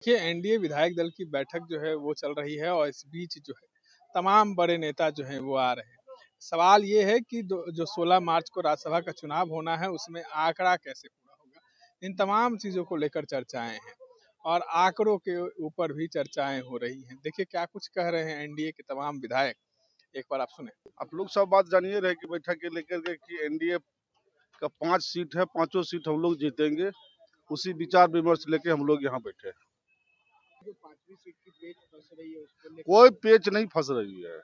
देखिए एनडीए विधायक दल की बैठक जो है वो चल रही है और इस बीच जो है तमाम बड़े नेता जो हैं वो आ रहे हैं। सवाल ये है कि जो 16 मार्च को राज्यसभा का चुनाव होना है उसमें आंकड़ा कैसे पूरा होगा। इन तमाम चीज़ों को लेकर चर्चाएं हैं और आंकड़ों के ऊपर भी चर्चाएं हो रही हैं। देखिए क्या कुछ कह रहे हैं एनडीए के तमाम विधायक, एक बार आप सुने। आप लोग सब बात जानिए रहे कि बैठक के लेकर के कि एनडीए का 5 सीट है, पांचों सीट हम लोग जीतेंगे। उसी विचार विमर्श लेके हम लोग यहाँ बैठे हैं। जो 5वीं सीट की पेच फंस रही है उसको लेकर कोई पेच नहीं फंस रही है,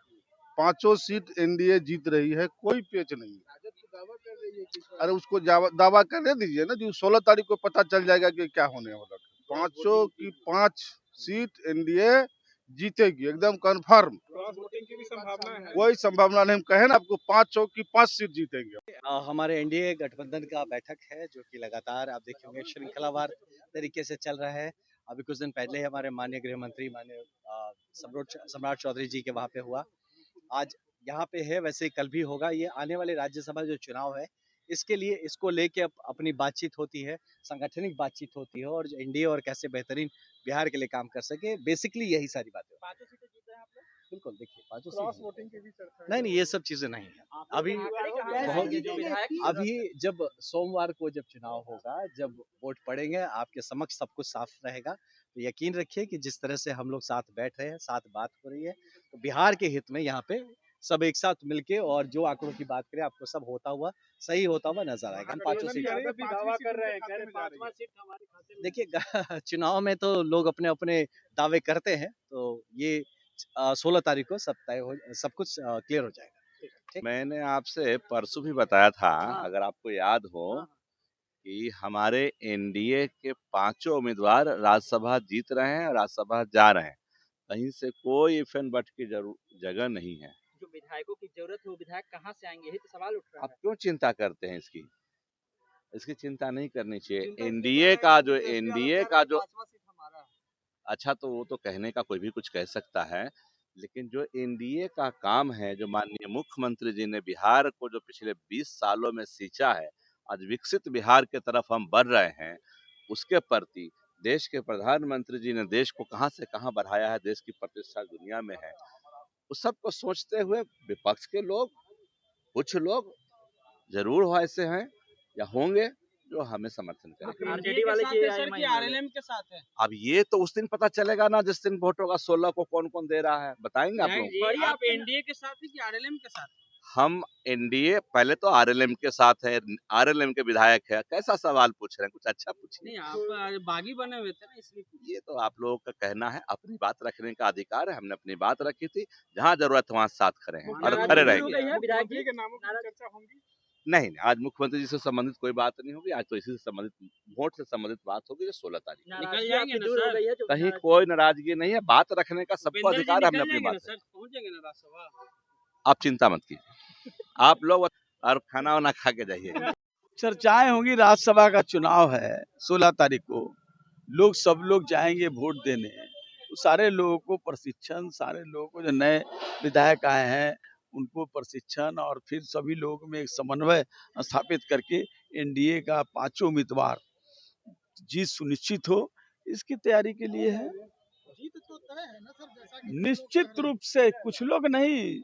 पांचों सीट एनडीए जीत रही है, कोई पेच नहीं। राजद तो दावा कर रही है कि अरे उसको दावा करने दीजिए ना, जो 16 तारीख को पता चल जाएगा कि क्या होने वाला है। पांचों की 5 सीट एनडीए जीतेगी, एकदम कंफर्म। क्रॉस वोटिंग की भी संभावना है। कोई संभावना नहीं, हम कहे ना आपको 500 की 5 सीट जीतेंगे। हमारे एनडीए गठबंधन का बैठक है जो कि लगातार आप देखे होंगे श्रृंखलावार तरीके से चल रहा है। अभी कुछ दिन पहले ही हमारे माननीय गृह मंत्री माननीय सम्राट चौधरी जी के वहाँ पे हुआ। आज यहाँ पे है, वैसे कल भी होगा। ये आने वाले राज्यसभा जो चुनाव है इसके लिए इसको लेके अपनी बातचीत होती है, संगठनिक बातचीत होती है और एनडीए और कैसे बेहतरीन बिहार के लिए काम कर सके, बेसिकली यही सारी बातें। पांचों सीटें जीते हैं आप लोग। बिल्कुल, देखिए पांचों क्रॉस सीट वोटिंग की भी चर्चा नहीं, ये सब चीजें नहीं है अभी। अभी जब सोमवार को जब चुनाव होगा, जब वोट पड़ेंगे, आपके समक्ष सब कुछ साफ रहेगा। तो यकीन रखिए कि जिस तरह से हम लोग साथ बैठ रहे हैं, साथ बात हो रही है, तो बिहार के हित में यहाँ पे सब एक साथ मिलके और जो आंकड़ों की बात करें, आपको सब होता हुआ सही होता हुआ नजर आएगा। हम पांचों सीट दावा कर रहे हैं, कह रहे 5वां सीट हमारे खाते में। देखिए चुनाव में तो लोग अपने अपने दावे करते हैं, तो ये 16 तारीख को सब कुछ क्लियर हो जाएगा। मैंने आपसे परसों भी बताया था, हाँ। अगर आपको याद हो, हाँ। कि हमारे एनडीए के पांचों उम्मीदवार राज्यसभा जीत रहे हैं, राज्यसभा जा रहे हैं। कहीं से कोई इफ एंड बट की जगह नहीं है। जो विधायकों की जरूरत है वो विधायक कहाँ से आएंगे, यही तो सवाल उठ रहा आप है। क्यों चिंता करते हैं इसकी चिंता नहीं करनी चाहिए। एनडीए का जो अच्छा, तो वो तो कहने का कोई भी कुछ कह सकता है, लेकिन जो एनडीए का काम है, जो माननीय मुख्यमंत्री जी ने बिहार को जो पिछले 20 सालों में सींचा है, आज विकसित बिहार की तरफ हम बढ़ रहे हैं। उसके प्रति देश के प्रधानमंत्री जी ने देश को कहां से कहां बढ़ाया है, देश की प्रतिष्ठा दुनिया में है, उस सब को सोचते हुए विपक्ष के लोग, कुछ लोग जरूर हो ऐसे हैं या होंगे जो हमें समर्थन करेंगे। आरजेडी वाले की आरएलएम के साथ है। अब ये तो उस दिन पता चलेगा ना, जिस दिन वोट होगा। 16 को कौन कौन दे रहा है बताएंगे आप लोग। आप एनडीए के साथ है कि आरएलएम के साथ? हम एनडीए, पहले तो आरएलएम के साथ है, आरएलएम के विधायक है। कैसा सवाल पूछ रहे हैं, कुछ अच्छा पूछिए। नहीं, आप बागी बने हुए थे ना इसलिए। ये तो आप लोगों का कहना है, अपनी बात रखने का अधिकार है। हमने अपनी बात रखी थी, जहाँ जरूरत वहाँ साथ खड़े हैं और खड़े रहेंगे। मुख्यमंत्री के नामों की चर्चा होगी? नहीं, आज मुख्यमंत्री जी से संबंधित कोई बात नहीं होगी। आज तो इसी से संबंधित, वोट से संबंधित बात होगी जो 16 तारीख को। निकल जाएंगे ना सर? कहीं कोई नाराजगी नहीं है, बात रखने का सबको अधिकार है। हमने अपनी बात रखी। पहुंच जाएंगे ना राज्यसभा? आप चिंता मत कीजिए, आप लोग और खाना वाना खा के जाइए। चर्चाएं होंगी। राज्यसभा का चुनाव है 16 तारीख को, लोग सब लोग जाएंगे वोट देने। तो सारे लोगों को प्रशिक्षण, सारे लोगों को जो नए विधायक आए हैं उनको प्रशिक्षण और फिर सभी लोगों में एक समन्वय स्थापित करके एनडीए का पांचों उम्मीदवार जीत सुनिश्चित हो, इसकी तैयारी के लिए है। जीत तो तय है ना सर, जैसा कि निश्चित रूप से कुछ लोग नहीं,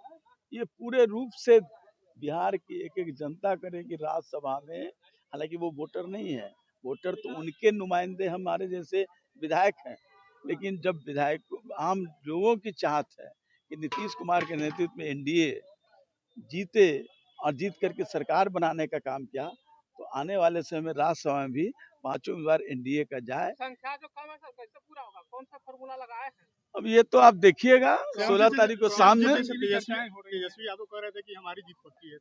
ये पूरे रूप से बिहार की एक एक जनता करेगी राज्यसभा में। हालांकि वो वोटर नहीं है, वोटर तो उनके नुमाइंदे हमारे जैसे विधायक हैं, लेकिन जब विधायक आम लोगों की चाहत है कि नीतीश कुमार के नेतृत्व में एनडीए जीते और जीत करके सरकार बनाने का काम किया, तो आने वाले समय में राज्यसभा में भी पांचों उम्मीदवार एनडीए का जाए। संख्या जो कम है सर, कैसे पूरा होगा? कौन सा फॉर्मूला लगाए हैं? अब ये तो आप देखिएगा 16 तारीख को शाम में। तेजस्वी यादव कह रहे थे कि हमारी जीत पक्की है।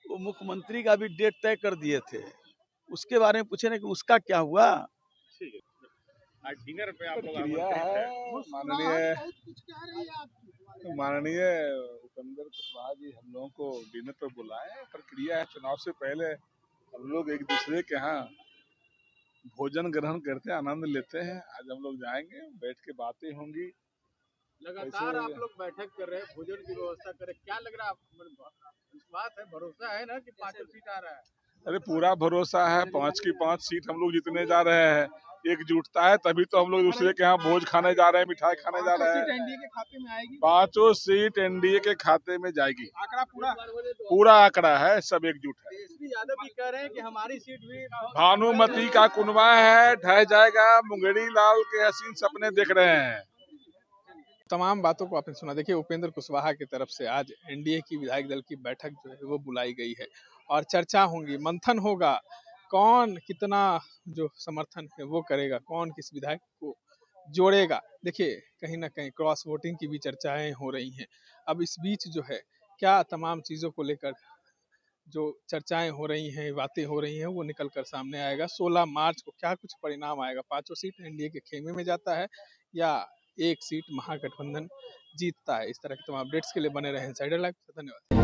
वो मुख्यमंत्री का भी डेट तय कर दिए थे, उसके बारे में पूछे ना कि उसका क्या हुआ। आज डिनर पे आप लोग क्रिया है माननीय उपेंद्र कुशवाहा जी हम लोगों को डिनर पर बुलाए हैं। प्रक्रिया है, चुनाव से पहले हम लोग एक दूसरे के यहाँ भोजन ग्रहण करते हैं, आनंद लेते हैं। आज हम लोग जाएंगे, बैठ के बातें होंगी। लगातार आप लोग बैठक कर रहे हैं, भोजन की व्यवस्था करें, क्या लग रहा है आपको? विश्वास है, भरोसा है ना कि 5 सीट आ रहा है? अरे पूरा भरोसा है, 5 की 5 सीट हम लोग जीतने जा रहे हैं। एकजुटता है तभी तो हम लोग दूसरे के यहाँ भोज खाने जा रहे हैं, मिठाई खाने जा रहे हैं। एनडीए के खाते में आएगी, 5 सीट एनडीए के खाते में जाएगी। आंकड़ा पूरा पूरा आंकड़ा है, सब एकजुट है। यादव भी कह रहे हैं कि हमारी सीट भी भानुमति का कुनबा है, ढह जाएगा। मुंगेरी लाल के हसीन सपने देख रहे हैं। तमाम बातों को आपने सुना। देखिए, उपेंद्र कुशवाहा की तरफ से आज एनडीए की विधायक दल की बैठक जो है वो बुलाई गई है और चर्चा होंगी, मंथन होगा, कौन कितना जो समर्थन है वो करेगा, कौन किस विधायक को जोड़ेगा। देखिए, कहीं ना कहीं क्रॉस वोटिंग की भी चर्चाएं हो रही हैं। अब इस बीच जो है क्या तमाम चीज़ों को लेकर जो चर्चाएं हो रही हैं, बातें हो रही हैं, वो निकल कर सामने आएगा। 16 मार्च को क्या कुछ परिणाम आएगा, 5 सीट एनडीए के खेमे में जाता है या एक सीट महागठबंधन जीतता है। इस तरह के तमाम अपडेट्स के लिए बने रहे इनसाइडर लाइव। धन्यवाद।